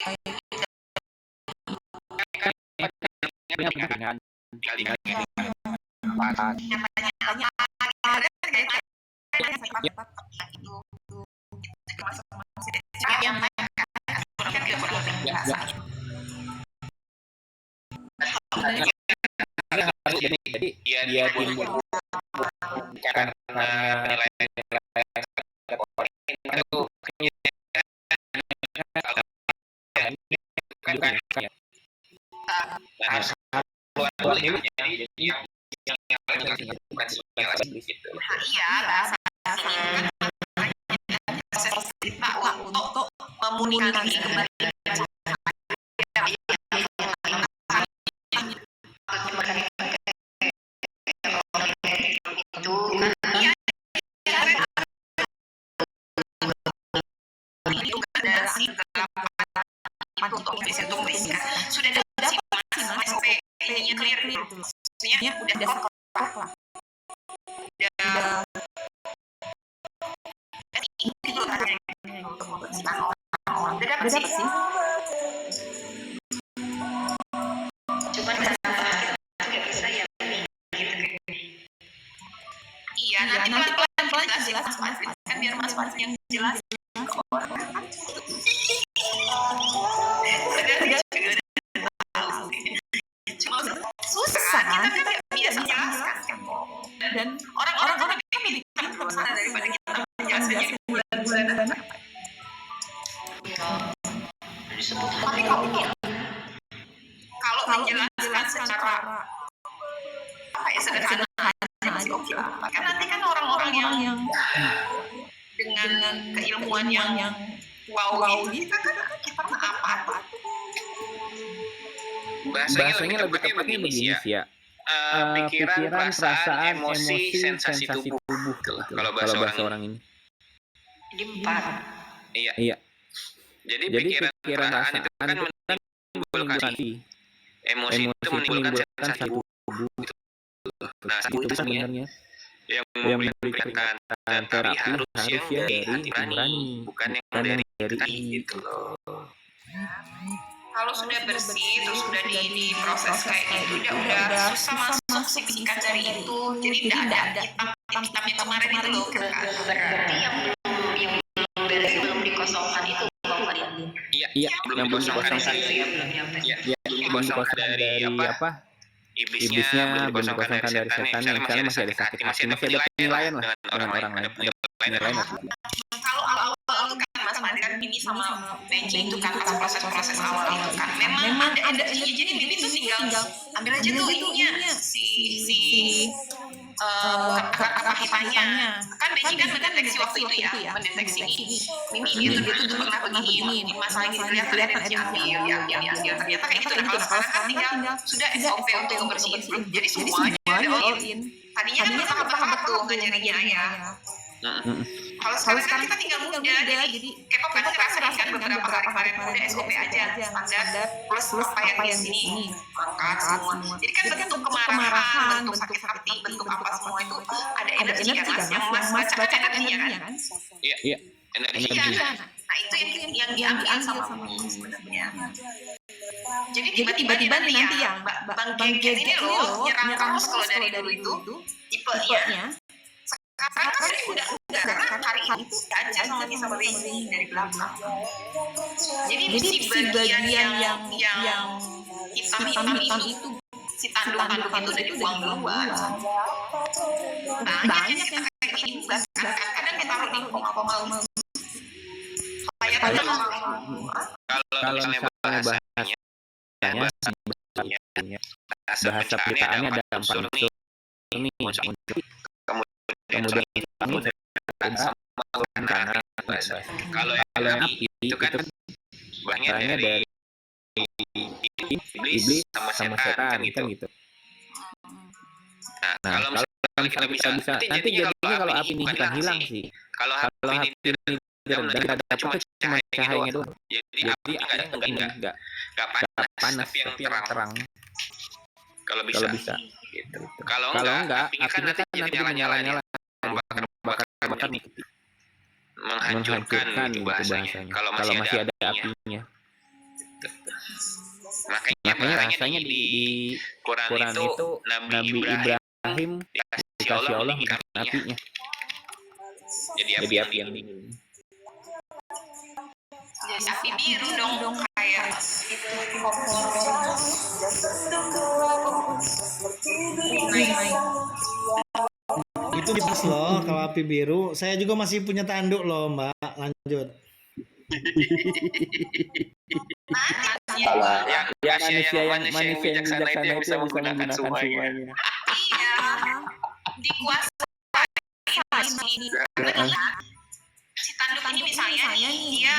Dengan jadi dia timbul karena nilai itu untuk memulihkan kembali sudah dapat SOP ininya clear gitu, maksudnya udah kotak lah, udah dapat sih, cuman nggak bisa ya gitu. Iya, nanti pelan-pelan jelas mas kan, biar mas yang jelas ke orang kan. Susah kan, kita kan biasa jelaskan kan, dan orang-orang kan lebih pintar sana daripada kita menjelaskannya bulan-bulan. Tapi kalau menjelaskan secara apa ya, sederhana masih oke lah. Kan nanti kan orang-orang yang dengan keilmuan yang wow gitu, kita apa-apa. bahasanya lebih tepatnya begini sih ya. Pikiran, perasaan, emosi, sensasi tubuh. Kalau bahasa orang ini. Jadi 4. Iya. Jadi pikiran, perasaan itu kan menimbulkan emosi itu menimbulkan sensasi tubuh. Nah, itu sebenarnya yang memberikan terapi harus yang dari hati nurani, bukan yang dari gitu loh. Kalau sudah bersih, terus sudah diproses kayak gitu, udah susah masuk signifikan dari itu. Jadi tidak ada hitam yang kemarin itu loh, berarti yang belum beres, belum dikosongkan itu. Iya, yang belum dikosongkan. Iya, belum dikosongkan dari apa? Iblisnya belum dikosongkan dari setannya. Misalnya masih ada sakit hati, masih ada penilaian lah dengan orang lain. Ada penilaian lah. Kalau awal-awal itu kan Mas kan Bibi sama Benji itu kan proses-proses awal itu kan memang ada ininya, jadi Bibi tuh tinggal ambil aja tuh ininya si apa hitanya kan. Benji kan mendeteksi waktu itu ya, mendeteksi Mimi itu dulu pernah begini masalah ini, ternyata energi ambil ternyata kayak gitu. Nah kalau sekarang kan tinggal sudah SOP untuk membersihin grup, jadi semuanya ada all in. Tadinya kan bertahap-tahap tuh ngajarinnya ya. Kalau sekarang kita tinggal muda, jadi K-pop kan ngerasain kan beberapa hari udah SOP aja standar plus apa yang di sini angkat semua. Jadi kan bentuk kemarahan, bentuk sakit hati, bentuk apa semua itu ada energi kan mas, yang mas baca energinya kan. Iya, energi. Nah itu yang diambil sama Mimi sebenarnya. Jadi tiba-tiba nanti yang Bang Gengget ini loh nyerang kamus kalau dari dulu itu tipenya. Sekarang kan udah karena hari ini aja sama Benji dari belakang. Jadi si bagian yang hitam itu, si tanduk itu udah dibuang duluan. Banyak yang kayak gini, kadang kita taruh di koma-koma. Kalau misalnya bahasa peritaannya ada 4 unsur ini. Kemudian kalau yang api itu kan bahannya dari iblis sama setan kan gitu. Nah kalau kita bisa nanti jadinya kalau api ini bukan hilang sih. Kalau api ini tidak ada cuma cahayanya doang. Jadi enggak panas tapi yang terang. Kalau bisa. Gitu. Kalau enggak apinya kan nanti menyala-nyala. Bakar menghancurkan itu bahasanya. Kalau masih ada apinya. Makanya rasanya di Quran itu Nabi Ibrahim dikasih Allah minyak apinya. Jadi api yang dingin. Jadi api biru dong kayak itu Itu pas loh kalau api biru. Saya juga masih punya tanduk loh, Mbak. Lanjut. Ya manusia yang bijaksana itu yang bisa menggunakan semuanya. Iya, dikuasai. Si tanduk ini misalnya dia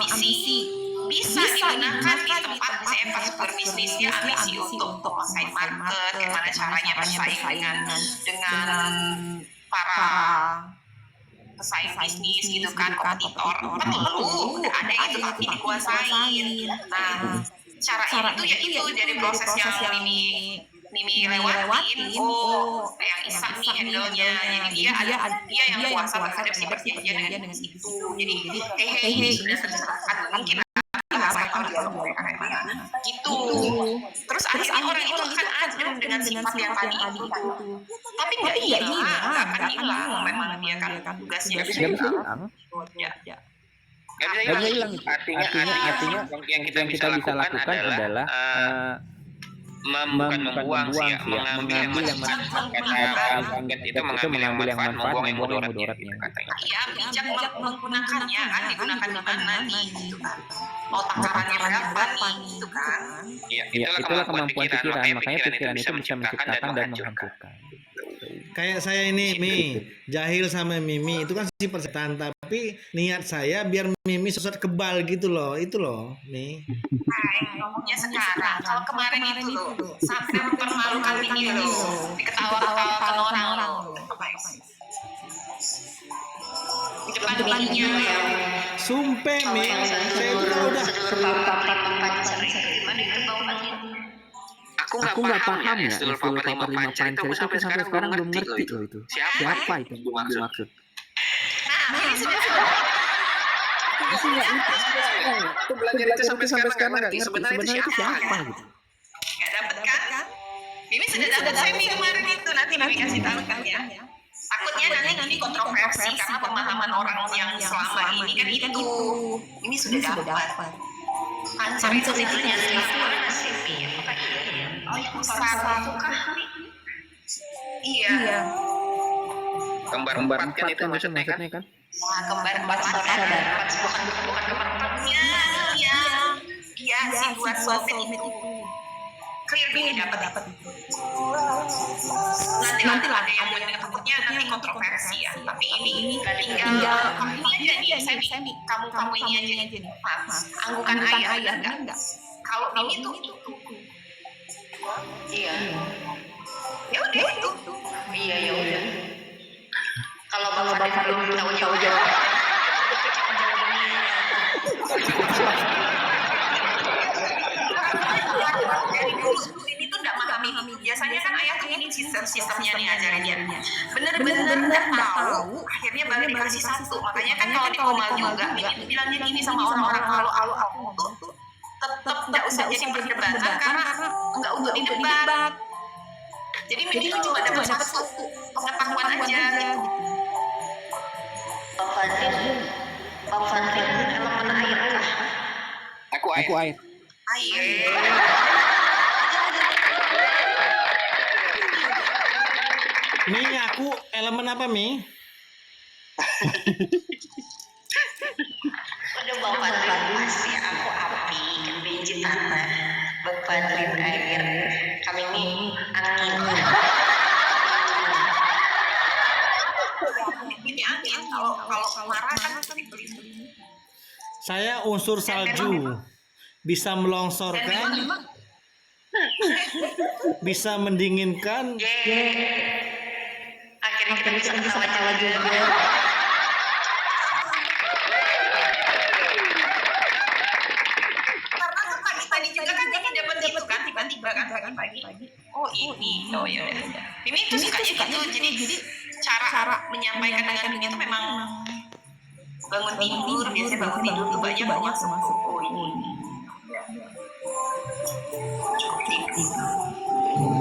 ambisi bisa digunakan di tempat saya pas berbisnis, dia ambisi untuk menguasai market, gimana caranya bersaing dengan para pesaing bisnis gitu kan, kompetitor. Perlu ada itu tapi dikuasain. Nah, cara itu ya itu dari proses yang Mimi lewatin. Yang Isa nih handle-nya. Jadi dia yang kuasa terhadap si perjanjian dengan itu. Jadi hehe sudah tercerahkan mungkin asalkan dia boleh kayak mana gitu. Terus akhirnya orang itu akan ada dengan sifat yang tadi itu. Tapi nggak akan hilang. Memang dia kan tugasnya bisa hilang. Ya. Nggak bisa hilang. Artinya yang kita bisa lakukan adalah membuang sih ya, mengambil yang manfaat itu mengambil yang manfaat, membuang yang mudaratnya katanya. Iya, bijak menggunakannya kan, digunakan di mana nih gitu kan. Mau takarannya berapa nih gitu kan. Iya, itulah kemampuan pikiran, makanya pikiran itu bisa menciptakan dan menghancurkan. Kayak saya ini, Mi, Jahil sama Mimi itu kan sifat setan, tapi niat saya biar Mimi sesat kebal gitu loh, itu loh, Mi. Ngomongnya sekarang, kalau kemarin itu loh, sampai mempermalukan Mimi loh, diketawa-ketawakan orang. Di depan Miminya ya. Sumpah, Mi, saya itu kalau udah gimana itu Bang Fatih? Aku nggak paham ya Sulul Papa 5 Pancer itu sampai sekarang belum ngerti loh itu. Siapa itu yang dimaksud? Nah, ini sudah Aku nggak ngerti. Aku belajar itu sampai sekarang nggak ngerti sebenarnya itu siapa gitu. Nggak dapet kan? Mimi sudah dapat semi kemarin itu, nanti Mimi kasih tahu kan ya. Takutnya nanti kontroversi karena pemahaman orang yang selama ini kan itu. Ini sudah dapat. Pancer itu ternyata mana sih Mi? Oh, itu satu kan? Iya. Kembar 4 kan itu maksudnya kan? Wah, kembar 4 bukan kembar 4-nya. Iya, si dua soulmate itu. Clear Bini dapat itu. Nanti lah ada yang takutnya nanti kontroversi ya. Tapi ini tinggal ini aja nih, Semi. Kamu ini aja nih. Anggukan ayah enggak? Kalau ini tuh iya. Ya udah itu. Iya ya udah. Kalau Bang Fatih belum tahu jawab. Dari dulu ini tuh enggak memahami. Biasanya kan ayah tuh ini sistemnya nih ajarannya. Bener-bener enggak tahu. Akhirnya baru dikasih satu. Makanya kan kalau di Komal juga bilangnya gini sama orang-orang kalau aku tuh tetap enggak usah jadi perdebatan karena enggak untuk didebat. Jadi Mimi itu cuma dapat satu pengetahuan aja gitu. Bang Fatih elemen air kah? Aku air. Mi, aku elemen apa, Mi? Udah Bang Fatih masih aku api, benci tanah, Bang Fatih air, kami ini angin. Ini angin kalau marah kan dibeli. Saya unsur salju, bisa melongsorkan, bisa mendinginkan. Akhirnya kita bisa ketawa-tawa juga. Karena tadi juga kan Mimi dapat itu kan tiba-tiba kan pagi. Oh ini, oh ya udah. Mimi itu suka gitu, jadi cara menyampaikan dengan Mimi itu memang bangun tidur biasanya bangun tidur tuh banyak masuk. Oh ini.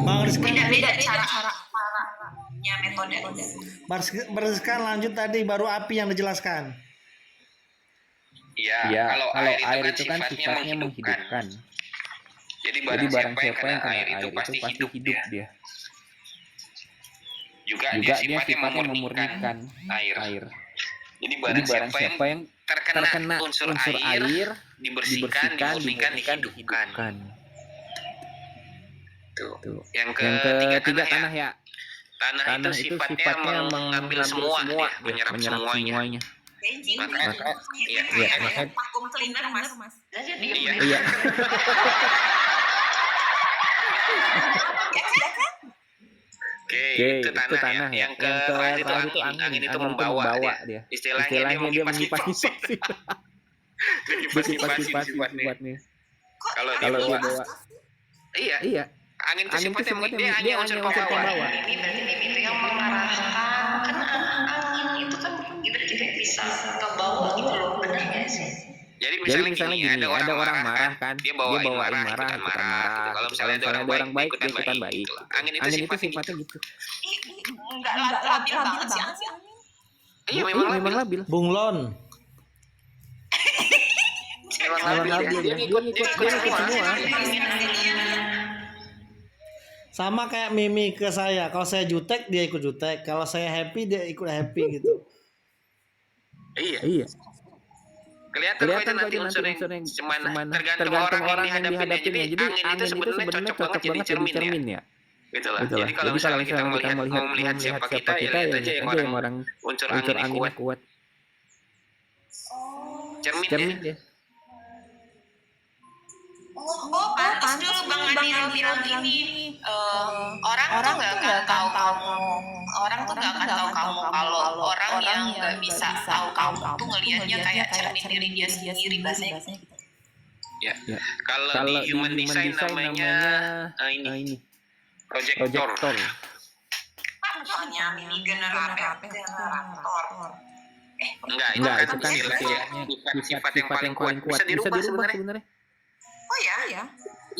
Bang Rizky, beda caranya metode. Bang Rizky lanjut tadi baru api yang dijelaskan. Iya, kalau air itu kan sifatnya menghidupkan. Jadi barang siapa yang kena air itu pasti hidup dia. Juga dia sifatnya memurnikan air. Jadi barang siapa yang terkena unsur air dibersihkan, dihidupkan. Tuh. Yang ketiga tanah ya. Tanah itu sifatnya mengambil semua, menyerap semuanya. Makanya vakum cleaner mas. Iya. Oke, itu tanah ya. Yang terakhir itu angin itu membawa dia. Istilahnya dia mengipas-kipas. Mengipas-kipas sifatnya. Kalau dia bawa. Iya. Angin itu sifatnya dia hanya unsur pembawa. Ini berarti itu yang mengarahkan, kan angin itu kan ibaratnya bisa ngebawa gitu loh, benar nggak sih? Jadi misalnya gini, ada orang marah kan, dia bawain marah, ikutan marah. Kalau misalnya ada orang baik, dia ikutan baik. Angin itu sifatnya gitu. Enggak labil banget sih angin. Iya, memang labil. Bunglon. Memang labil dia ikut semua. Sama kayak Mimi ke saya. Kalau saya jutek dia ikut jutek. Kalau saya happy dia ikut happy gitu. Iya. Kelihatan nanti unsur yang cuman tergantung orang yang dihadapinya. Jadi angin itu sebenarnya cocok banget jadi cermin ya. Gitu lah. Jadi kalau misalnya kita melihat siapa kita ya lihat aja yang orang unsur anginnya kuat. Cermin dia. Oh, pantas dulu Bang Adil bilang ini orang tuh nggak akan tahu kamu. Orang tuh nggak akan tahu kamu kalau orang yang nggak bisa tahu kamu tuh ngelihatnya kayak cermin diri dia sendiri bahasanya. Ya. Kalau di human design namanya ini projector. Maksudnya mini generator. Enggak, itu kan istilahnya sifat yang paling kuat. Bisa dirubah sebenarnya. Oh ya.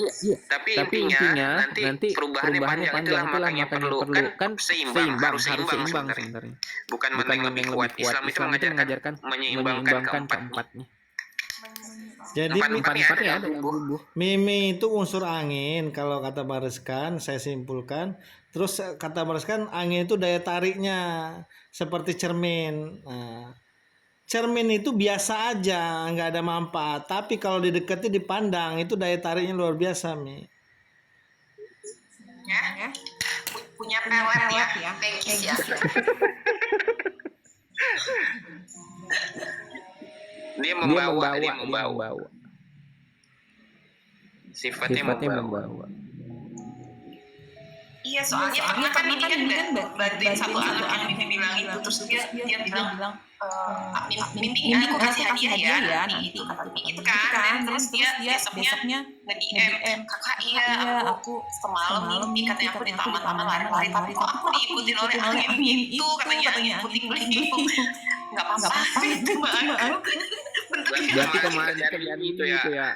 Iya. Tapi intinya nanti perubahannya panjang itulah makanya perlu kan harus seimbang sebenarnya. Bukan mana yang lebih kuat. Islam itu mengajarkan menyeimbangkan keempatnya. Jadi Empat-empatnya ada bumbu. Mimi itu unsur angin kalau kata Bariskan, saya simpulkan. Terus kata Bariskan angin itu daya tariknya seperti cermin. Nah, cermin itu biasa aja, nggak ada manfaat. Tapi kalau didekati dipandang itu daya tariknya luar biasa, Mi. Ya. Punya pelet ya. Pengkis ya. Dia membawa. Sifatnya membawa. Iya, soalnya pernah kan ini kan bantuin satu anak yang Mimi bilang itu, terus dia bilang Mimi aku kasih hadiah ya itu kan, terus dia besoknya nge-DM kakak iya aku semalam Mimi katanya aku di taman-taman lari-lari tapi kok aku diikutin oleh angin itu katanya angin puting-beliung. Nggak apa-apa itu mah Berarti kemarin terjadi itu ya.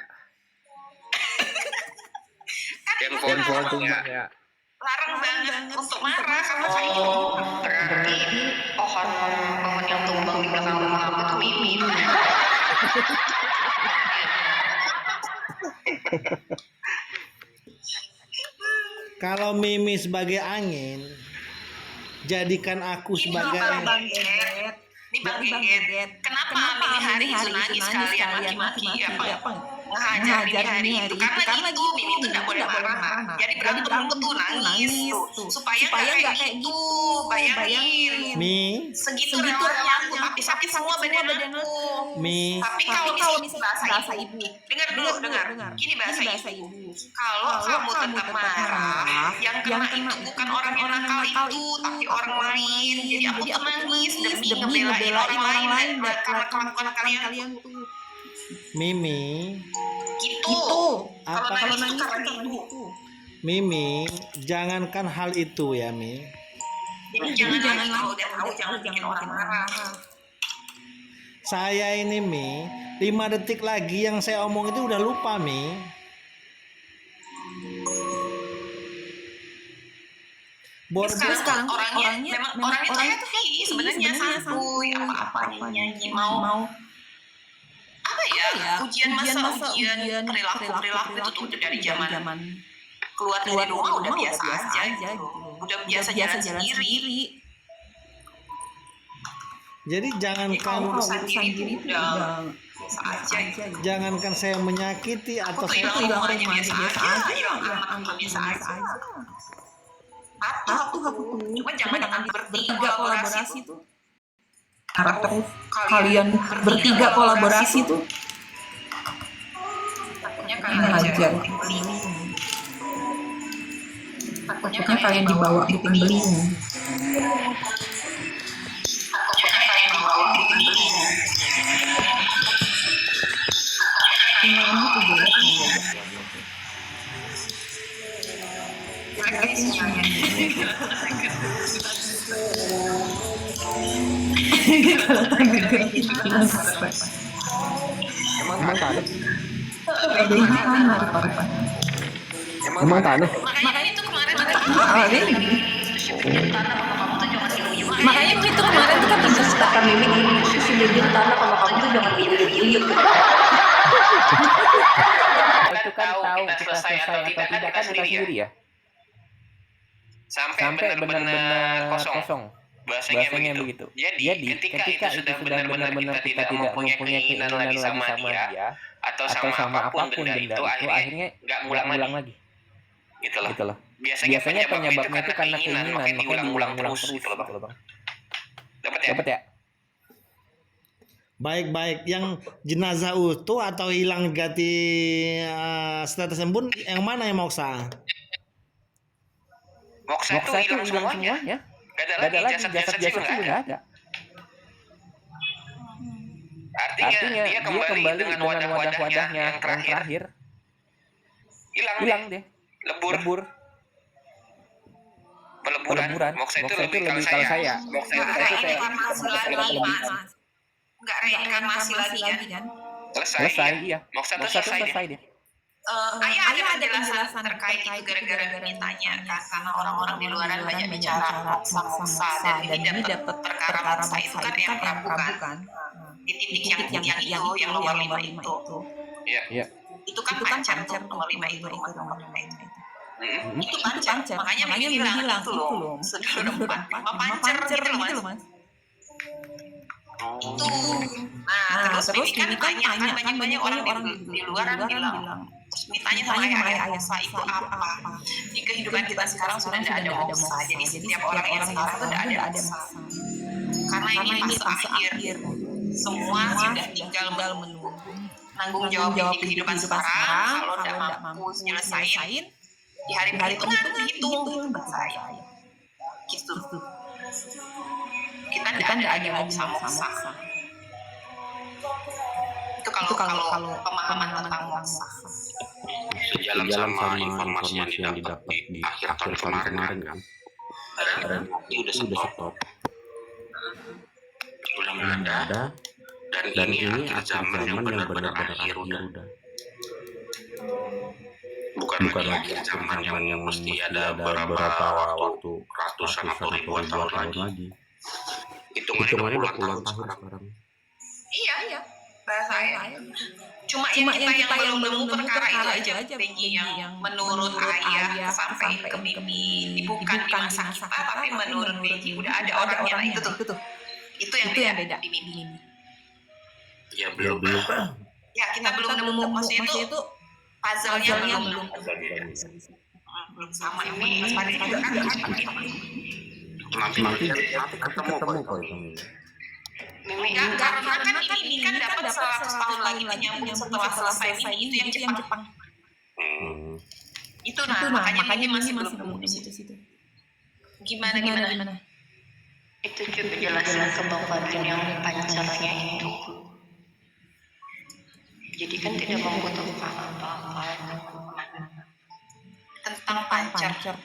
Yang pohon tumbang ya. Larang banget untuk marah sama saya. Berarti pohon yang tumbang di belakang rumah aku tuh Mimi. Kalau Mimi sebagai angin, jadikan aku sebagai Ini Bang Geget. Kenapa Mimi hari itu nangis kalian maki-maki apa? Ngehajar Mimi hari itu karena itu Mimi itu nggak boleh marah. Jadi berantem tuh nangis tuh supaya nggak kayak gitu. Bayangin. Mi Segitu relanya aku tapi sakit semua badan aku. Mi Tapi kalau misalnya bahasa ibu, dengar. Gini bahasa ibu. Kalau kamu tetap marah, yang kena itu bukan orang yang nakal itu, tapi orang lain. Jadi aku tuh nangis demi ngebelain orang lain karena kelakuan kalian tuh. Mimi Gitu. Kalau nangis itu karena itu. Mimi, jangankan hal itu ya, Mi. Jadi jangan kalau udah tahu jangan bikin orang marah. Saya ini, Mi, 5 detik lagi yang saya omong itu udah lupa, Mi. Sekarang orangnya tuh happy sebenarnya, santuy, apa-apanya mau apa ya, ujian perilaku itu tuh dari zaman keluar dari rumah udah biasa aja gitu. Udah biasa jalan sendiri. Jadi jangankan urusan diri itu udah biasa aja gitu. Jangankan saya menyakiti atau saya hilang rumahnya biasa aja, hilang anak biasa aja. Patuh aku tuh. Cuma jangan bertiga kolaborasi tuh. Karakter kalian bertiga kolaborasi tuh. Takutnya kalian dibawa bikin beliau. Emang tanah. Makanya itu kemarin makanya itu kemarin tuh kan menceritakan Mimi sudah tanah kalau kamu tuh jangan guyup. Itu kan tahu kita selesai atau tidak kan kita sendiri ya. Sampai benar-benar kosong. Bahasanya begitu. Jadi ketika itu sudah benar-benar kita tidak mempunyai keinginan lagi sama dia atau sama apapun benda itu akhirnya nggak ngulang lagi. Gitu loh. Biasanya penyebabnya itu karena keinginan, makanya diulang terus gitu loh, Bang. Dapat ya? Baik. Yang jenazah utuh atau hilang ganti status embun, yang mana yang Moksa? Moksa itu hilang semuanya. Gak ada lagi jasad-jasad juga nggak ada. Artinya dia kembali dengan wadah-wadahnya yang terakhir. Hilang deh. Lebur. Peleburan. Moksa itu lebih kalau saya. Moksa itu nggak reinkarnasi lagi kan? Selesai, iya. Moksa itu selesai deh. Ayah ada penjelasan terkait itu gara-gara mintanya kan, karena orang-orang di luaran banyak bicara moksa dan ini dapat perkara moksa itu kan yang Prabu kan di titik yang nomor 5 itu. Iya. Itu kan pancar nomor 5 itu. Itu pancar, makanya hilang itu loh. Sebelum pancar gitu loh, Mas. Itu. Nah, terus Mimi kan tanya kan banyak orang di luaran bilang. Terus Mimi tanya sama ayah moksa itu apa? Di kehidupan kita sekarang sudah tidak ada moksa. Jadi setiap orang yang sekarang itu tidak ada moksa. Karena ini fase akhir. Semua sudah tinggal menunggu nanggung jawab di kehidupan sekarang. Kalau tidak mampu nyelesain, di hari dihitung saya. Gitu. Kita tidak ada lagi moksa. Itu kalau pemahaman tentang moksa. Sejalan sama informasi yang didapat di akhir tahun kemarin kan. Ini udah stop. Udah nggak ada. Dan ini akhir zaman yang benar-benar akhir udah. Bukan lagi zaman yang mesti ada beberapa waktu ratusan atau ribuan tahun lagi. Hitungannya udah puluhan tahun sekarang. Iya. Bahasa saya. Cuma yang kita yang belum perkara itu aja Peggy, yang menurut ayah sampai ke Mimi bukan di masa kita tapi menurut Peggy udah ada orangnya itu tuh. Itu yang beda di Mimi. Ya belum. Ya kita belum nemu maksudnya itu puzzle-nya belum sama ini Mas Fadil nanti ketemu kok itu. Karena kan ini kan dapat 100 tahun lagi menyambung setelah selesai Mimi itu yang Jepang. Itu makanya Mimi masih belum nemu di situ. Gimana? Itu juga jelasin ke Bang Fadil yang pancarnya itu. Jadi kan tidak membutuhkan apa-apa tentang pancar.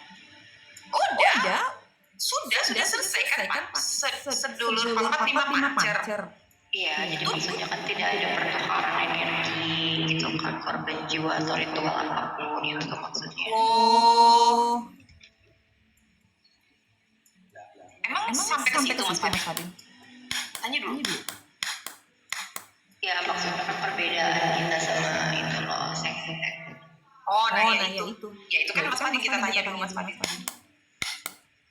Sudah selesai kan Pak. Sedulur 4 5 pancar. Iya, jadi maksudnya kan tidak ada pertukaran energi gitu kan, korban jiwa atau ritual apapun itu maksudnya. Oh, emang sampai ke situ Mas Fadil? Tanya dulu. Ya maksudnya kan perbedaan kita sama itu loh, sekte. Oh, nah ya itu. Ya itu kan Mas Fadil kita tanya dulu Mas Fadil.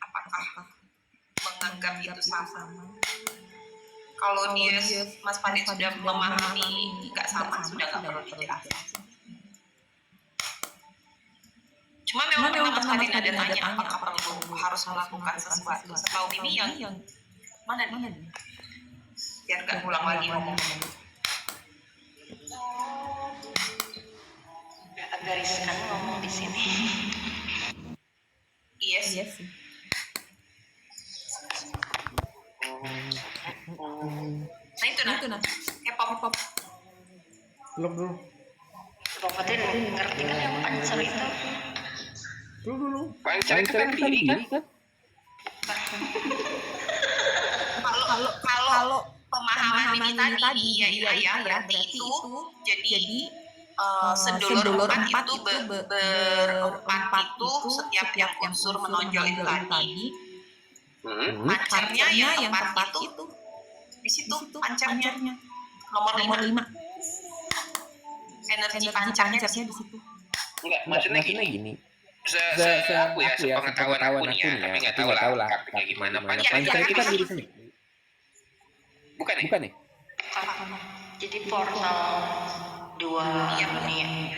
Apakah menganggap itu sama? Kalau dia Mas Fadil sudah memahami nggak sama, sudah nggak perlu dijelaskan. Cuma memang Mas Fadil ada tanya apakah perlu harus melakukan sesuatu. Setahu Mimi yang mana nih? Biar nggak ulang lagi ngomong. Agak riskan ngomong di sini. Iya sih. Nah itu nah. K-pop. Belum. Bang Fatin ngerti kan yang Pancer itu? Dulu. Pancer itu kan diri kan? Kalau pemahaman ini tadi ya berarti itu jadi sedulur empat itu berempat itu setiap yang unsur menonjol itu tadi. Pancernya yang tempat itu di situ pancernya nomor 5. Energi pancernya di situ. Enggak, maksudnya gini. Aku ya, sepengetahuan aku nih ya, tapi nggak tahu lah kayak gimana. Pancer itu kan diri sendiri. Bukan nih? Jadi portal 2 yang ini.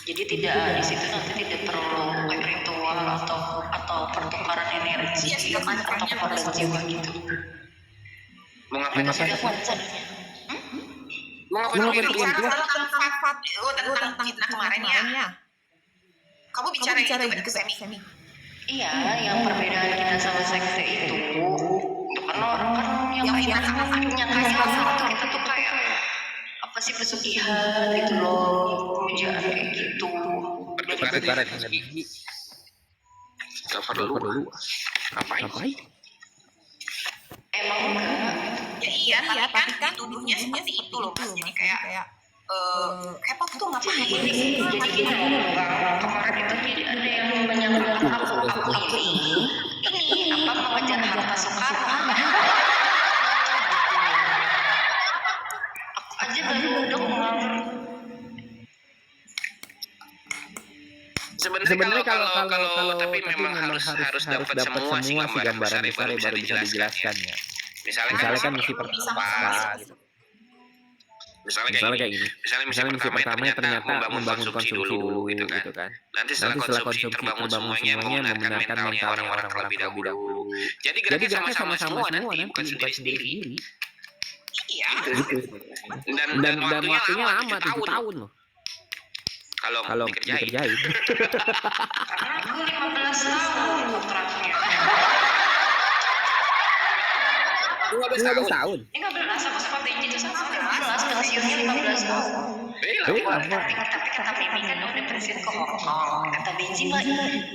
Jadi tidak di situ nanti tidak perlu ritual atau pertukaran energi atau korban jiwa gitu. Mau ngapain sih? Mau ngapain itu? Tentang fitnah kemarin ya. Kamu bicara gitu ke Semi? Iya, yang perbedaan kita sama sekte itu kan orang kan yang nyatanya waktu kita tuh kayak apa sih pesugihan gitu loh, pemujaan kayak gitu. Pertukaran energi. Cover dulu. Ngapain? Emang enggak? Ya iya, tapi kan tuduhnya seperti itu loh Mas. Jadi kayak K-pop tuh ngapain? Jadi gini Bang, kemarin itu tidak ada yang menyangka aku ini apa mengejar harta Soekarno. Aku aja baru dengar. Sebenarnya kalau tapi memang harus dapat semua sih gambaran besar baru bisa dijelaskan ya. Misalnya kan misi pertama apa gitu. Misalnya kayak gini. Misalnya misi pertama ternyata membangun konsumsi dulu gitu kan. Nanti setelah konsumsi terbangun semuanya membenarkan mentalnya orang terlebih dahulu. Jadi geraknya sama-sama nanti bukan sendiri-sendiri. Iya. Gitu. Dan waktunya lama 7 tahun loh. Kalau dikerjain. Karena aku 15 tahun kontraknya. 15 tahun. 15 aku sama Benji itu sama 15 pensiunnya 15 tahun. Tapi kata Mimi kan udah pensiun ke Hongkong. Kata Benji mah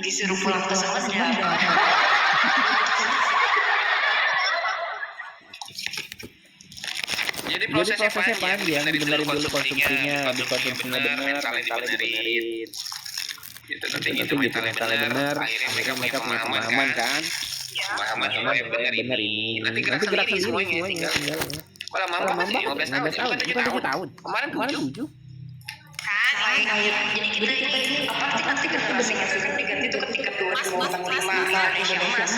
disuruh pulang ke Sumedang. Jadi prosesnya panjang, benerin dulu konsumsinya bener, mentalnya dibenerin. Gitu, nanti mentalnya bener, akhirnya mereka punya pemahaman kan. Pemahaman bener ini. Nanti gerak sendiri semuanya tinggal. Lama-lama 15 tahun, bukan 7 tahun. Kemarin 7. Jadi kita ini apa nanti generasinya kan diganti itu ketika 2045 Indonesia emas.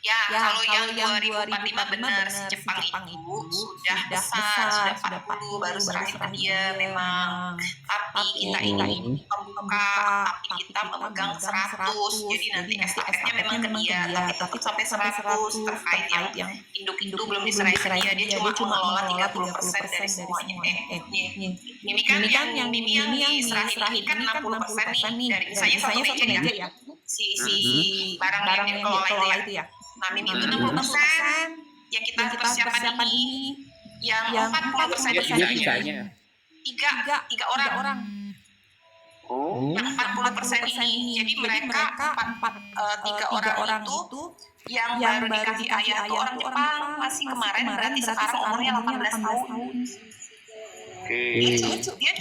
Ya, kalau yang 2045 benar si Jepang itu sudah besar, sudah 40 baru serahin ke dia memang. Tapi kita ini pembuka, tapi kita memegang 100. Jadi nanti estafetnya memang ke dia, tapi tetap sampai 100 terkait yang induk-induk belum diserahin ke dia. Dia cuma mengelola 30% dari semuanya. Ini kan yang diserahin kan 60% nih. Dari misalnya satu meja ya. Si barang yang dikelola itu ya. Nah, Mimi itu 60% yang kita persiapan ini, yang 40% sisanya. Tiga orang. yang 40% ini. Jadi mereka tiga orang itu yang baru dikasih ayah tuh orang Jepang, masih kemarin berarti sekarang umurnya 18 tahun. Dia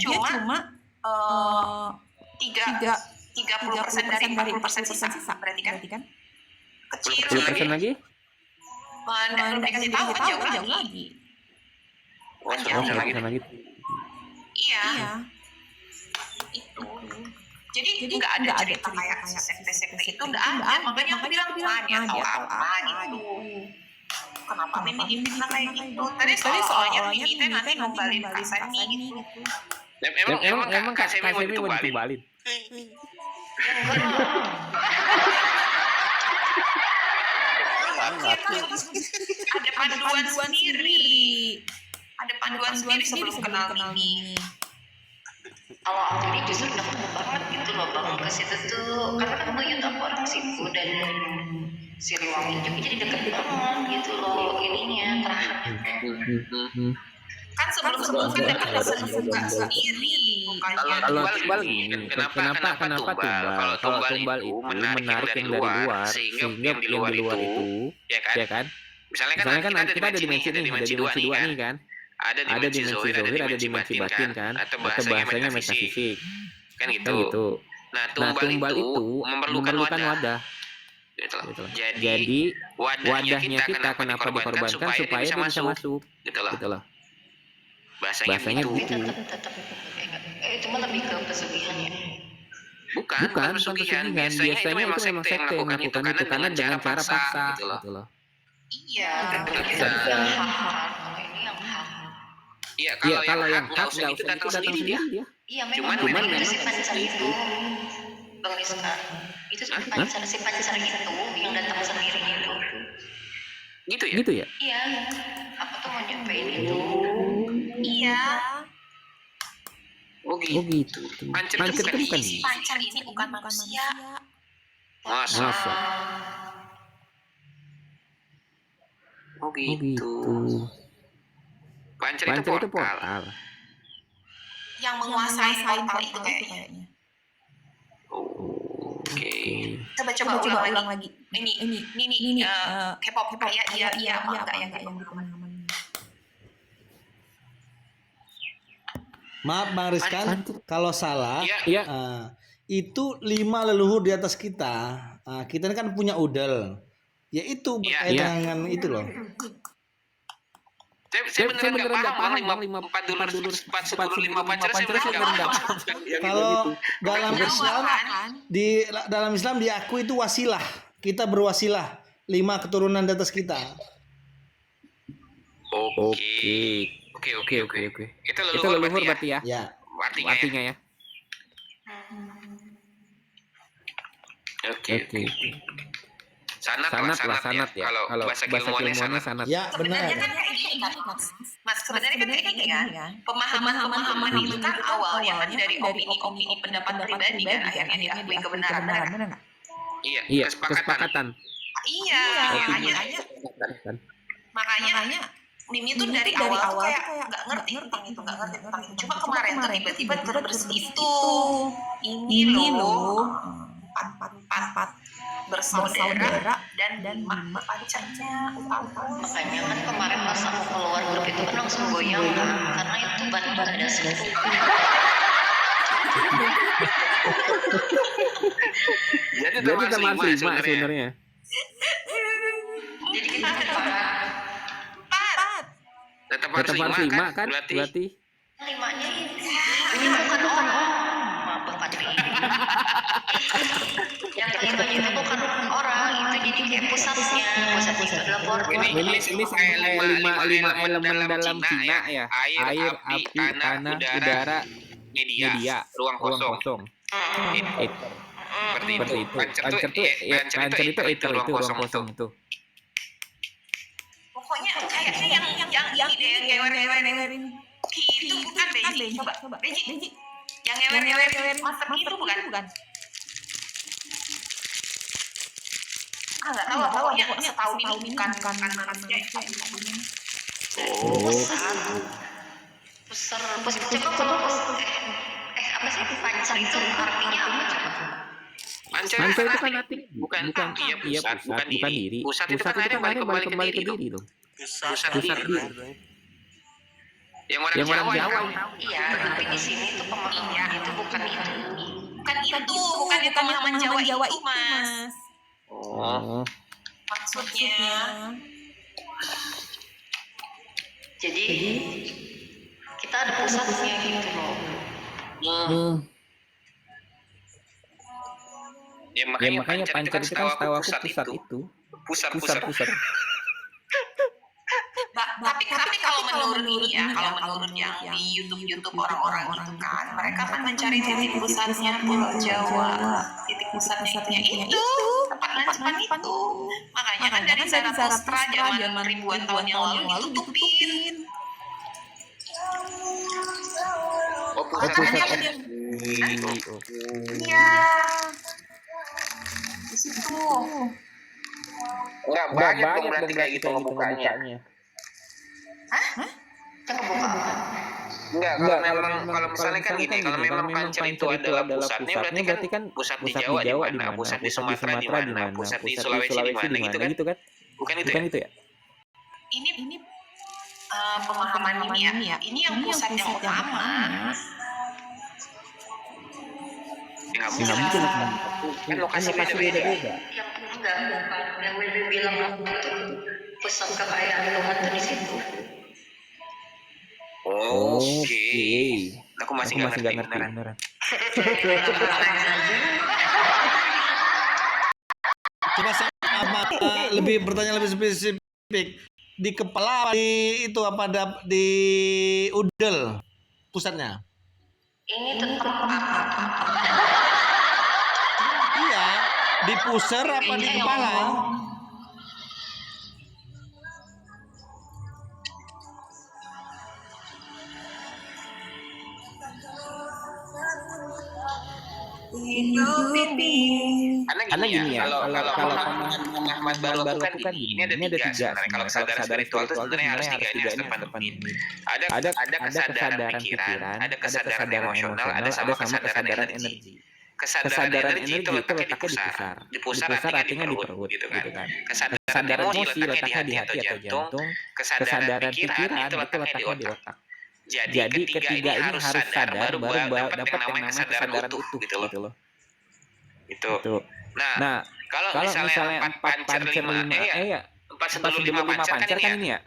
cuma 30% dari 40% sisa, berarti kan kecil 10% lagi? belum dikasih tahu kan jauh lagi. Kan jauh lagi. Iya. Itu. Jadi nggak ada cerita kayak sekte-sekte itu nggak ada. Makanya aku bilang dia tahu apa gitu. Kenapa Mimi dipitnah kayak gitu? Tadi soalnya Mimi teh nanti ngombalin Kak Semi gitu. Emang Kak Semi mau ditumbalin? Ada panduan sendiri. Ada panduan sendiri sebelum kenal Mimi. Kalau aku ini justru udah mau banget gitu loh bang ke situ tuh, karena kan banyak aku orang situ dan Siliwangi juga jadi deket banget gitu loh ininya Kan sebelum kan dekat juga sendiri. Kalau tumbal gini, kenapa tumbal? Kalau tumbal itu menarik yang dari luar, sehingga yang di luar itu, ya kan? Misalnya kan kita ada dimensi 2 nih kan? Ada dimensi zohir, ada dimensi batin kan? Atau bahasanya metafisik, kan gitu. Nah, tumbal itu memerlukan wadah. Gitu. Jadi wadahnya kita kenapa dikorbankan supaya dia bisa masuk, gitu loh. Bahasanya gitu. Itu mah lebih ke pesugihan ya. Bukan pesugihan. Biasanya itu memang sekte yang melakukan itu karena dengan cara paksa, gitu loh. Iya. Yang hak. Ini yang hak. Iya, kalau yang hak nggak usah datang sendiri dia. Iya, cuman memang si Pancar itu Bang Rizka, itu si Pancar itu yang datang sendiri gitu. Gitu ya? Iya, aku tuh mau nyampein itu. Iya. Oh gitu. Pancar itu bukan dia. Pancar ini bukan manusia. Masa? Oh gitu. Pancar itu portal. Yang menguasai portal itu kayaknya. Oke. Coba ulang lagi. Ini K-pop kayak iya apa enggak yang teman-teman. Maaf Bang Rizkan, kalau salah, Iya. itu 5 leluhur di atas kita. Kita ini kan punya udel, yaitu berkaitan dengan itu loh. Saya beneran nggak paham bang 4 dulur 5 pacar saya beneran nggak paham. Kalau dalam Islam dalam Islam diakui itu wasilah. Kita berwasilah 5 keturunan di atas kita. Oke. Itu leluhur berarti ya? Ya. Artinya ya. Oke. Sanat ya. Kalau bahasa ilmuannya sanat. Ya, benar. Sebenarnya kan kayak gini kan, Mas. Sebenarnya kan kayak gini kan. Pemahaman itu kan awalnya kan dari opini pendapat pribadi kan, akhirnya diakui kebenaran. Benar nggak? Iya. Kesepakatan. Iya. Makanya Mimi tuh dari awal tuh kayak nggak ngerti tentang itu. Cuma kemarin tuh tiba-tiba terbersit itu. Ini loh. Empat bersaudara dan mama pacarnya. Makanya kan kemarin pas aku keluar grup itu kan langsung goyang kan, karena itu ban ada situ. Jadi teman 5 sebenarnya. Jadi kita ada Tetap harus 5 kan? Berarti 5-nya ini bukan orang. Maaf Bang Patri. Yang kelimanya itu bukan orang, itu jadi kayak pusatnya itu adalah portal. Ini kayak 5 elemen dalam Cina ya. Air, api, tanah, udara, media, ruang kosong. Seperti itu. Pancer itu ruang kosong tuh. Pokoknya kayaknya yang ngewer-ngewer ini itu bukan Beji. Coba Beji. Yang ngewer-ngewer master itu bukan. Nggak tahu pokoknya setahu ini bukan manusia itu. Besar. Coba apa sih pancer itu artinya apa? Pancer itu kan arti bukan pusat, bukan diri. Pusat itu kan akhirnya balik kembali ke diri dong. Pusat diri. Yang orang Jawa. Iya, tapi di sini tuh pemahamannya itu bukan itu. Bukan itu pemahaman Jawa itu, Mas. Oh. Maksudnya. Jadi kita ada pusatnya gitu loh. Ya makanya pancer itu kan setahu aku pusat itu. Pusat. Tapi kalau menurut yang di YouTube orang-orang itu kan, mereka kan mencari titik pusatnya Pulau Jawa. Titik pusatnya itu tempat lanjutan itu. Makanya kan dari Zarathustra zaman ribuan tahun yang lalu ditutupin. Oh, pusatnya Iya. Di situ. Enggak banyak dong berarti kayak gitu ngebukanya. Enggak, kalau misalnya kan gini, kalau memang pancer itu adalah pusatnya, berarti kan pusat di Jawa di mana, pusat di Sumatera di mana, pusat di Sulawesi di mana gitu kan? Bukan itu ya? Ini pemahaman ini ya. Ini yang pusat yang utama. Enggak mungkin. Kan lokasi beda-beda. Yang enggak, yang lebih bilang itu pusat kekayaan Tuhan di situ. Oke. Aku masih nggak ngerti beneran. Coba lebih bertanya lebih spesifik. Di kepala di itu apa di udel pusatnya? Ini tetap Iya, di pusar apa di kepala? Karena gini ya, kalau pemahaman baru kan ini ada tiga sebenarnya. Kalau kesadaran spiritual itu sebenarnya harus tiga ini. Ada kesadaran pikiran, ada kesadaran emosional, ada sama kesadaran energi. Kesadaran energi itu letaknya di pusar. Di pusar artinya di perut gitu kan. Kesadaran emosi letaknya di hati atau jantung. Kesadaran pikiran itu letaknya di otak. Jadi ketiga ini harus sadar baru dapat yang namanya kesadaran utuh gitu loh. Itu. Nah, kalau misalnya 4 pancer 5 4 sebelum 5 pancer kan ini ya.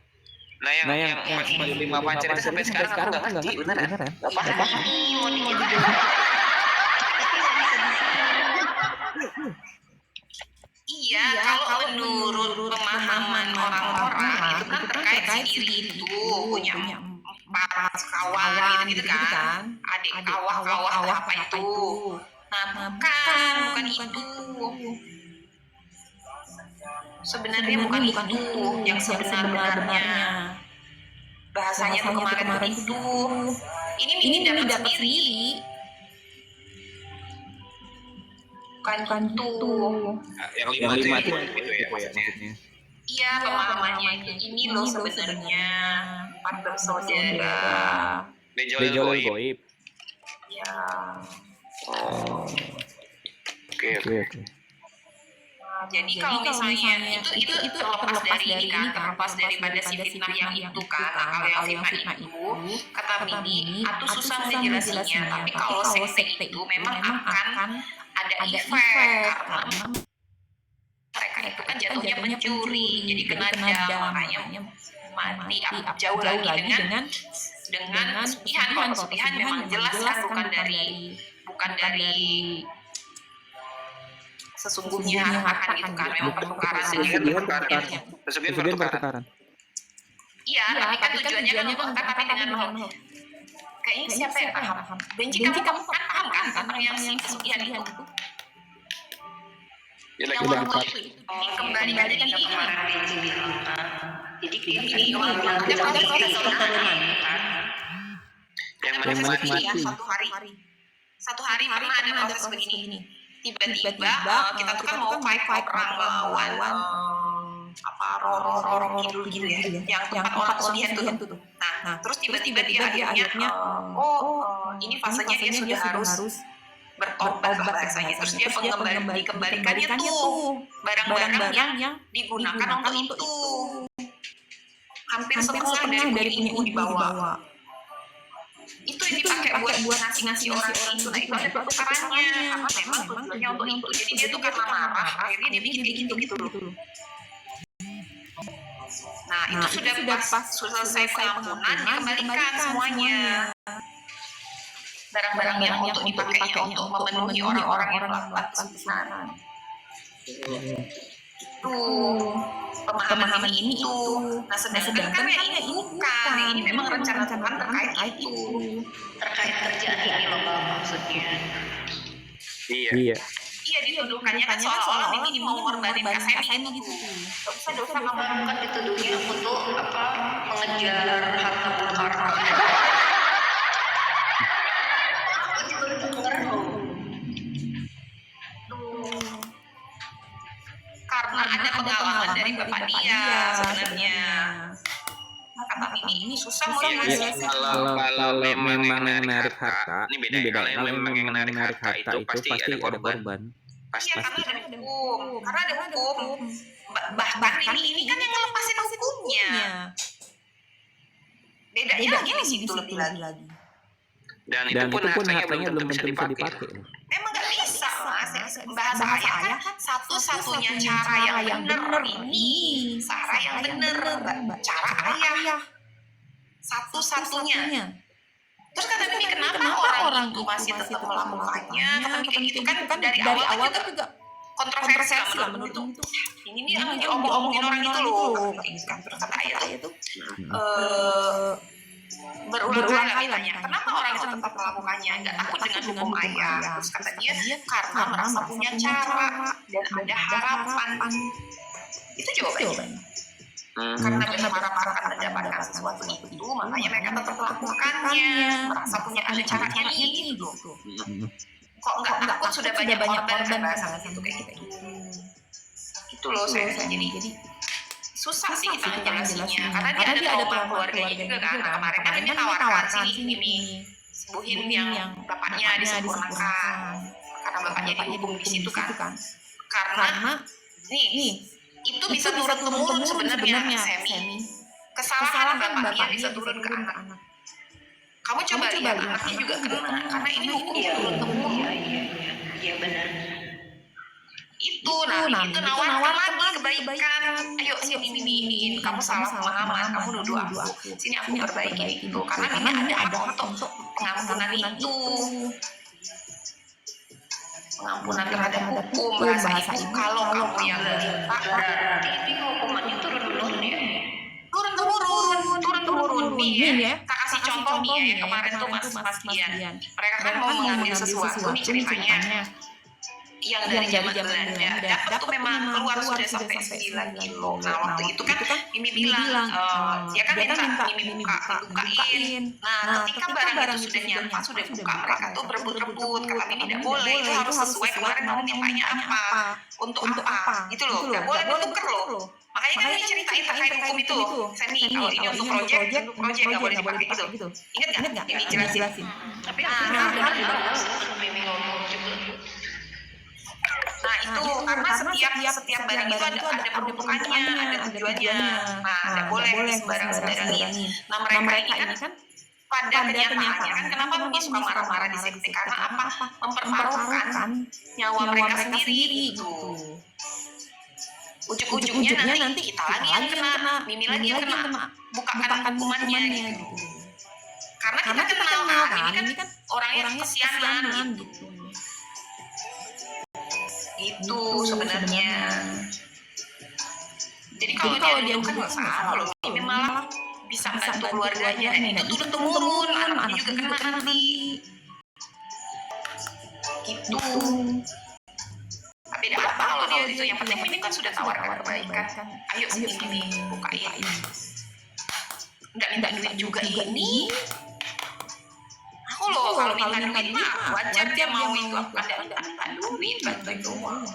Nah, yang 4 sebelum 5 pancer itu sampai sekarang aku enggak ngerti beneran. Enggak paham. Iya, kalau menurut pemahaman orang-orang itu kan terkait si diri itu punya empat kawan gitu kan, adik kawah apa itu. Nah, bukan itu. Sebenarnya bukan itu yang sebenarnya. Bahasanya tuh kemarin itu. Ini dapat sendiri. Bukan itu. Yang 5 itu ya maksudnya. Iya, pemahamannya ini loh sebenarnya empat bersaudara. Bejolel goib. Ya. Oke. Nah, jadi kalau misalnya itu terlepas dari ini kan, terlepas daripada si fitnah yang itu kan. Nah, kalau yang fitnah itu kata Mini, aku susah menjelaskannya. Tapi kalau sekte itu memang akan ada efek karena mereka itu kan jatuhnya pencuri, jadi kena dam, makanya mati jauh lagi dengan pesugihan. Kalau pesugihan memang jelas kan bukan dari sesungguhnya harta itu kan memang pertukaran dengan Pesugihan pertukaran. Iya, tapi kan tujuannya kan tapi dengan mahal. Kayaknya siapa yang paham? Benci kamu kan paham kan tentang yang si pesugihan itu? Yang kembali dari kemarin Benci bilang. Jadi ini ada proses keturunan kan? Yang menikmati satu hari pernah ada proses begini. Tiba-tiba kita tuh kan mau fight perang melawan Roro Kidul gitu ya, yang tempat orang pesugihan tuh. Nah, terus tiba-tiba dia akhirnya ini fasenya dia sudah harus bertobat lah bahasanya. Terus dia dikembalikannya tuh barang-barang yang digunakan untuk itu. Hampir setengah dari punya ibu dibawa. Itu yang dipakai buat ngasih orang itu. Nah, itu ada pertukarannya karena memang tujuannya untuk itu. Jadi dia tuh karena marah akhirnya dia bikin kayak gitu loh. Nah, itu sudah pas selesai pengampunan dikembalikan semuanya. Barang-barang yang untuk dipakainya untuk memenuhi orang-orang yang melakukan pesanan. Pemahaman ini itu. Nah, sedangkan kan ini bukan. Ini memang rencana Tuhan terkait itu. Terkait kerjaan ini loh Bang, maksudnya. Iya. Iya, dituduhkannya kan seolah-olah ini mau ngorbanin Kasemi gitu. Dosa kamu bukan dituduhnya untuk mengejar harta bung karno. Karena ada pengalaman dari bapak dia sebenarnya. Kata ini susah mau dijelasin. Kalau memang menarik harta, ini beda. Kalau memang yang menarik harta itu pasti ada korban. Pasti. Karena ada hukum. Bahkan ini kan yang ngelepasin hukumnya. Bedanya lagi di situ lebih lagi. Dan itu pun hartanya belum tentu bisa dipakai. Memang nggak bisa, Mas. Bahasa ayah kan satu-satunya cara yang benar ini. Cara yang benar, cara ayah. Satu-satunya. Terus kata Mimi, kenapa orang itu masih tetap melakukannya? Kata Mimi kayak gitu kan dari awal kan juga kontroversi lah menurut itu. Ini nih yang diomongin orang itu loh. Terus kata ayah tuh berulang kali tanya, kenapa orang itu tetap melakukannya? Nggak takut dengan hukum ayah? Terus kata dia, karena merasa punya cara dan ada harapan. Itu jawabannya. Karena berharap akan mendapatkan sesuatu itu, makanya mereka tetap melakukannya. Merasa punya ada caranya nih gitu. Kok nggak takut sudah banyak korban bahasa gitu kayak gitu. Itu loh saya jadi susah sih kita ngejelasinnya karena dia ada trauma keluarganya juga kan. Nah, kemarin kan ini tawarkan sini sembuhin yang bapaknya disempurnakan karena bapaknya dihukum di situ kan. Karena nih itu bisa turun temurun sebenarnya Semi. Kesalahan bapaknya bisa turun ke anak. Kamu coba lihat anaknya juga kena karena ini hukum turun temurun. Iya benar. Itu nawarkan kebaikan. Ayo sini Mimi, kamu salah pemahaman, kamu nuduh aku. Sini aku perbaiki itu karena Mimi ada untuk pengampunan itu. Pengampunan terhadap hukum bahasa ibu kalau kamu yang minta Berarti ini hukumannya turun ya. turun temurun nih ya. Tak kasih contoh nih ya kemarin tuh Mas Dian. Mereka kan mau mengambil sesuatu nih ceritanya. Yang dari zaman Belanda dapat tuh memang keluar sudah sampai 9 kilo. Nah waktu itu kan Mimi bilang dia kan minta Mimi bukain. Nah ketika barang itu sudah nyampe sudah buka mereka tuh berebut-rebut. Kata Mimi tidak boleh, itu harus sesuai kemarin kamu mintanya apa, untuk apa gitu loh. Tidak boleh bertukar loh. Makanya kan Mimi ceritain terkait hukum itu Semi, kalau ini untuk project nggak boleh dipakai gitu. Ingat nggak Mimi jelasin? Tapi bagus Mimi ngomong juga. Nah itu karena setiap barang itu ada peruntukannya, ada tujuannya. Nah tidak boleh sembarang-sembarangin. Nah mereka ini kan pada kenyataannya kan kenapa Mimi suka marah-marah di sekte? Karena apa? Mempertaruhkan nyawa mereka sendiri gitu. Ujung-ujungnya nanti kita lagi yang kena, Mimi lagi yang kena, bukakan hukumannya gitu. Karena kita kenal kan, ini kan orangnya kesianan gitu. Itu sebenarnya. Jadi kalau dia kan nggak salah, kalau ini malah bisa bantu keluarganya. Dan itu turun temurun, anak juga kena nanti. Gitu. Tapi tidak apa kalau dia itu yang penting ini kan sudah tawarkan kebaikan. Ayo sini bukain. Nggak minta duit juga ini. Aku loh kalau minta duit mah wajar dia mau itu. Ada duit bantu doang.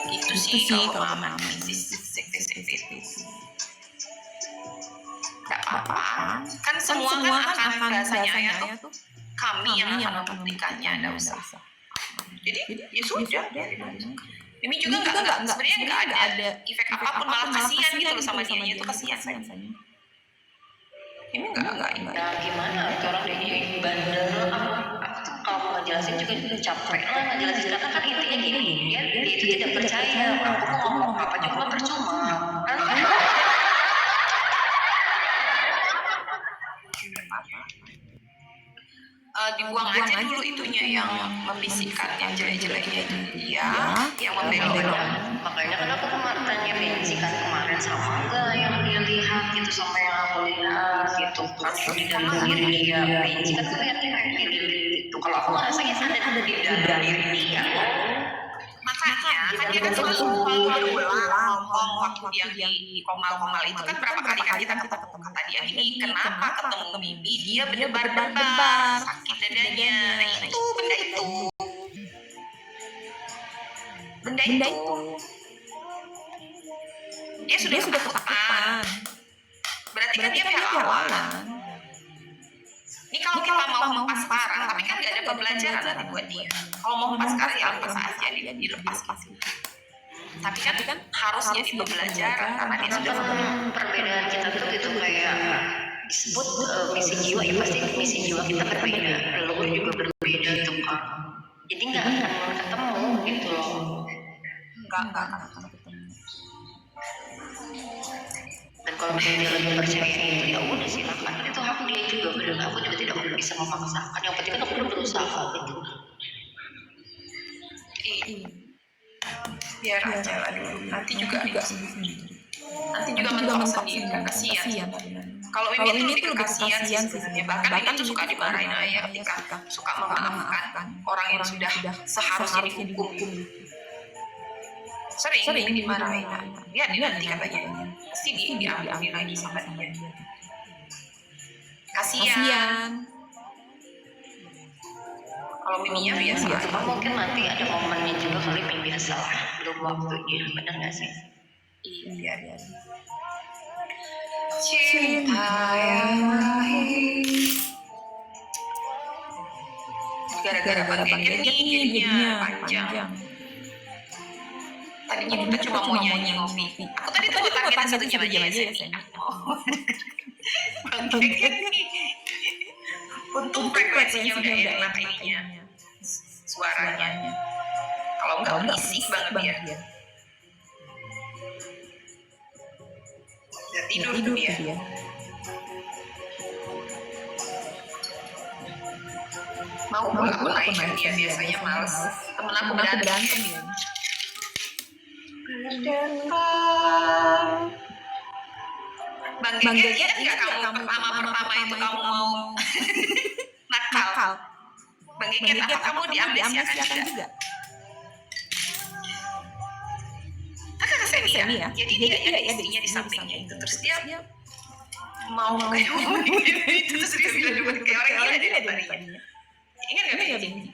Gitu sih kalau memahami sekte-sekte. Gak apa-apa. Kan semua kan akan bahasanya ayat tuh kami yang akan membuktikannya, enggak usah. Jadi ya sudah. Ini juga sebenarnya nggak ada efek apapun, malah kasihan gitu loh sama dia, itu kasihan saja. Ini enggak. Ya gimana, orang dia bandel, kalau mau ngejelasin juga capek lah ngejelasin, karena kan intinya gini, dia itu tidak percaya, aku mau ngomong apa juga percuma. Dibuang aja dulu itunya yang membisikkan, yang jelek-jeleknya itu dia, yang membela. Makanya kan aku tanya Benji kan kemarin, sama enggak yang dia lihat gitu sama yang aku lihat gitu. Kalau di dalam diri dia Benji kan kelihatannya kayak gitu. Kalau aku ngerasanya ada di dalam diri dia. Makanya kan dia kan selalu berulang ngomong waktu dia di komal-komal itu kan berapa kali kan kita ketemu, kata dia gini, kenapa ketemu mimpi dia berdebar-debar sakit dadanya. Nah itu benda itu dia sudah ketakutan, berarti kan dia pihak lawan. Ini kalau kita mau mempas sekarang, tapi kan nggak ada pembelajaran nanti buat dia. Kalau mau mempas sekarang ya lepas aja, dia dilepas pasti. Tapi kan harusnya di pembelajaran karena dia sudah perbedaan kita tuh gitu kayak disebut misi jiwa, ya pasti misi jiwa kita berbeda, leluhur juga berbeda tuh kan. Jadi nggak akan ketemu gitu loh. Nggak akan ketemu. Dan kalau misalnya dia lebih percaya itu, ya udah silakan, itu hak dia juga, benar. Aku juga tidak bisa memaksakan, yang penting kan aku udah berusaha gitu. Biar aja lah dulu, nanti juga mentok sendiri, kasihan. Kalau ini tuh lebih kasihan sih sebenarnya, bahkan ini tuh suka dimarahin ayah ketika suka memaafkan orang yang sudah seharusnya dihukum. Sering dimarahin, ya nanti katanya pasti diambil lagi sama dia. Kasihan. Kalau miminya biasa, Cuma mungkin nanti ada momennya juga kali biasa lah, belum waktunya, benar nggak sih? Iya. Cinta yang lahir. Gara-gara Bang Geget nih jadinya panjang. Tadinya kita cuma mau nyanyi ngopi. Aku tadi tuh targetin 1 jam aja ya sayang. Bang Geget nih. Untung frekuensinya udah enak ininya. Suaranya. Kalau enggak berisik banget dia. Tidur dia. Mau pulang dia biasanya males. Temen aku berantem ya. Bang Geget nggak kamu pertama itu kamu mau nakal. Bang Geget apa kamu diamnestiakan juga? Kan semi ya. Jadi dia ada istrinya di sampingnya itu, terus dia mau kayak itu, terus dia bilang juga kayak orang gila dia tadinya. Ingat nggak Benji?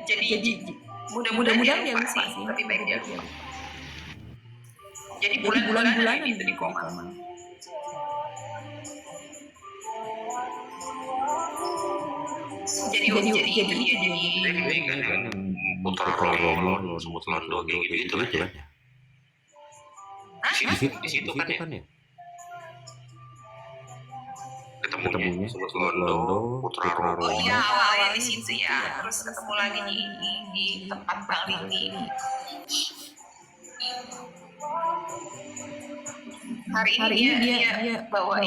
Jadi mudah-mudahan dia lupa sih, lebih baik dia lupa. Jadi bulan-bulanan itu di koma. Jadi putra Romo sebut Londo kayak gitu kan ya. Di situ kan ya. Ketemunya sebut Londo, putra Romo. Oh iya, awalnya di situ ya. Terus ketemu lagi di tempat Bang Lili. Hari ini dia bawa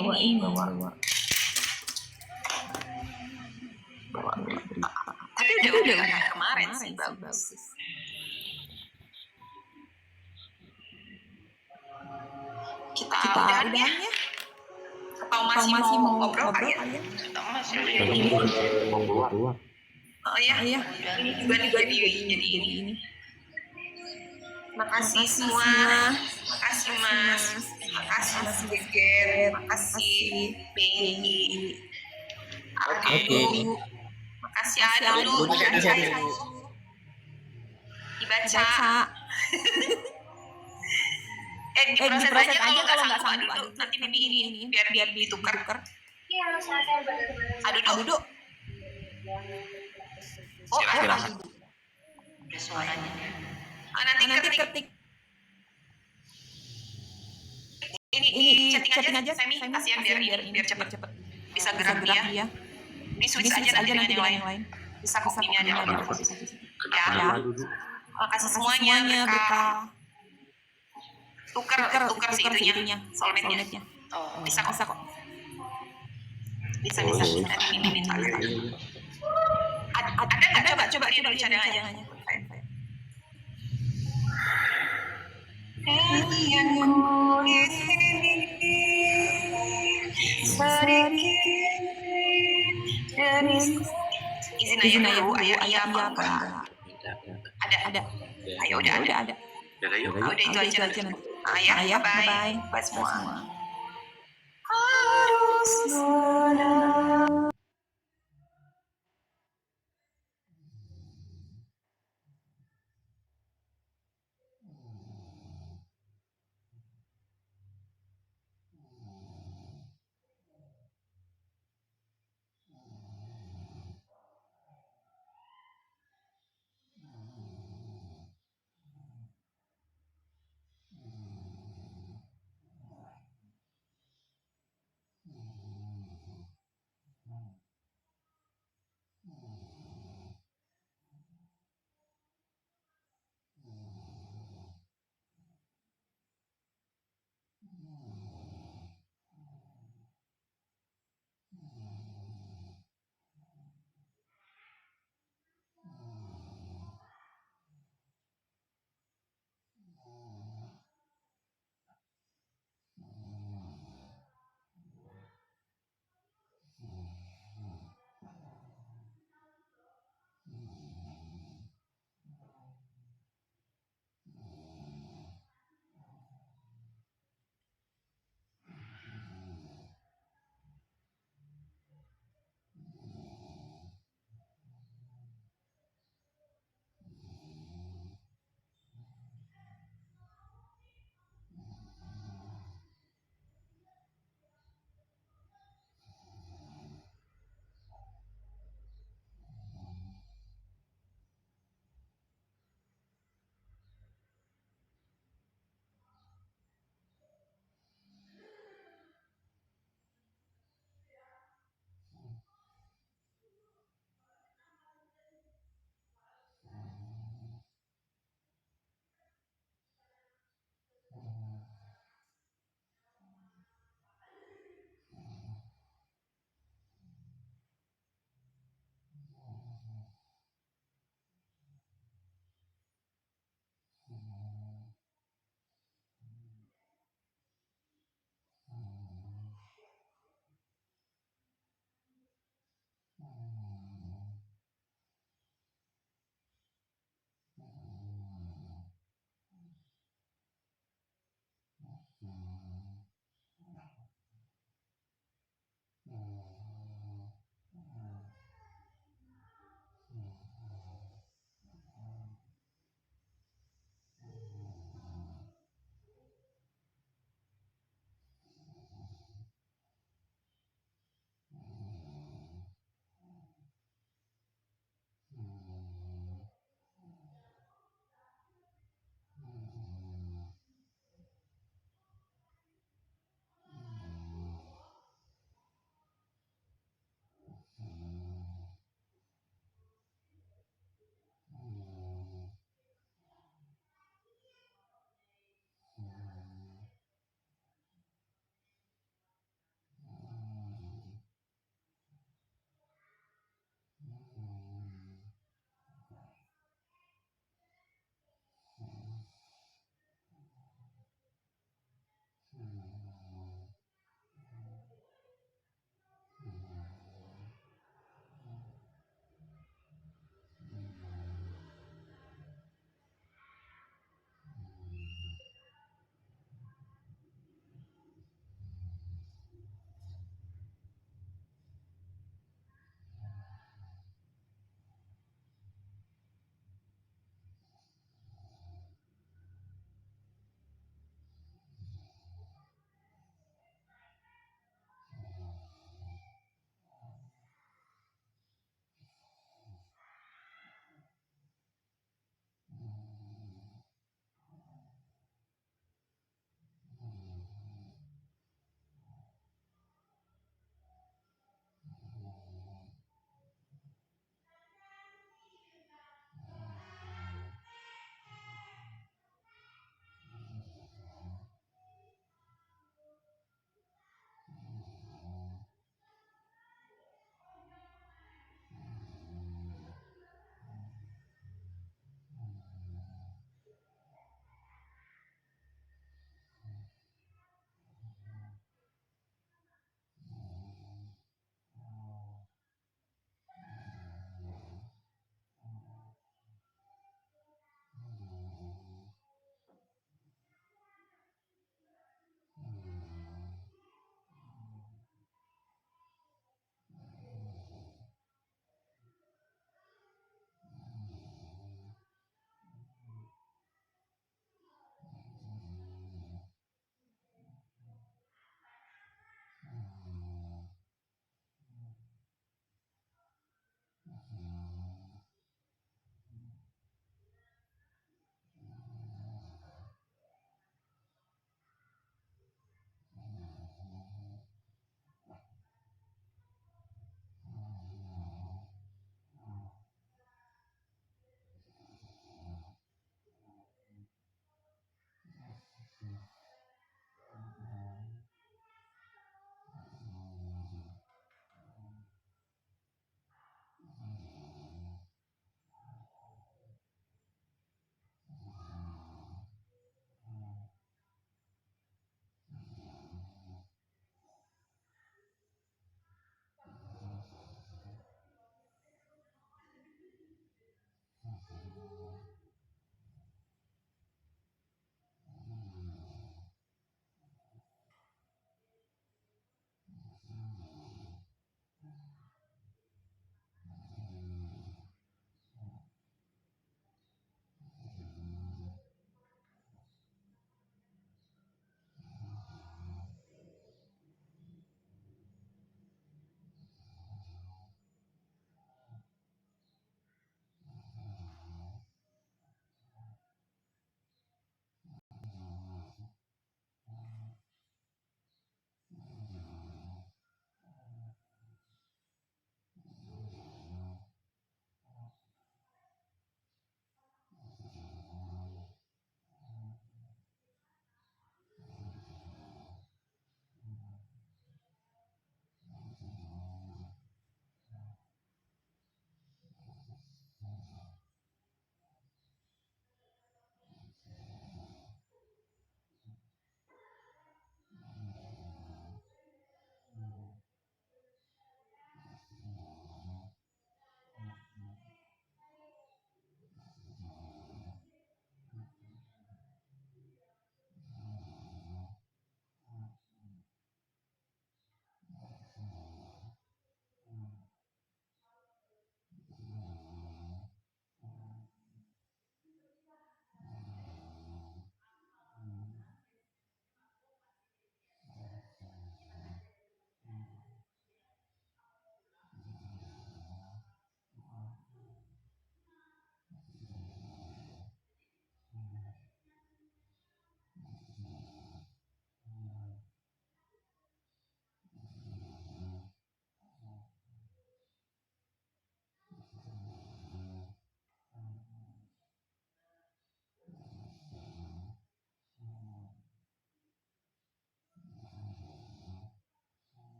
tapi udah kemarin sih bagus. Kita udahan ya. Atau masih mau ngobrol kalian? Oh iya. Ini juga jadi ini. Makasih semua. Makasih Mas. Makasih Mas Geget. Makasih Benny. Makasih Adu. dibaca. Diproses aja kalau nggak sanggup. Nanti Bibi ini biar ditukar. Aduh duduk. Oh, Silakan. Ada suaranya. Nanti ketik. Ini chatting aja Semi, kasihan biar cepet bisa gerak dia. Di switch aja nanti dengan yang lain. Bisa kopinya ada. Ya. Makasih semuanya berkah. Tukar si itunya, soulmate-nya. Oh, Bisa kok. Bisa. Nanti Bibi minta. Ada nggak? Coba dulu cadangannya. Yang kulit sedikit izin aja dulu ayah apa ada ayo udah ada udah itu aja nanti ayah bye semua harus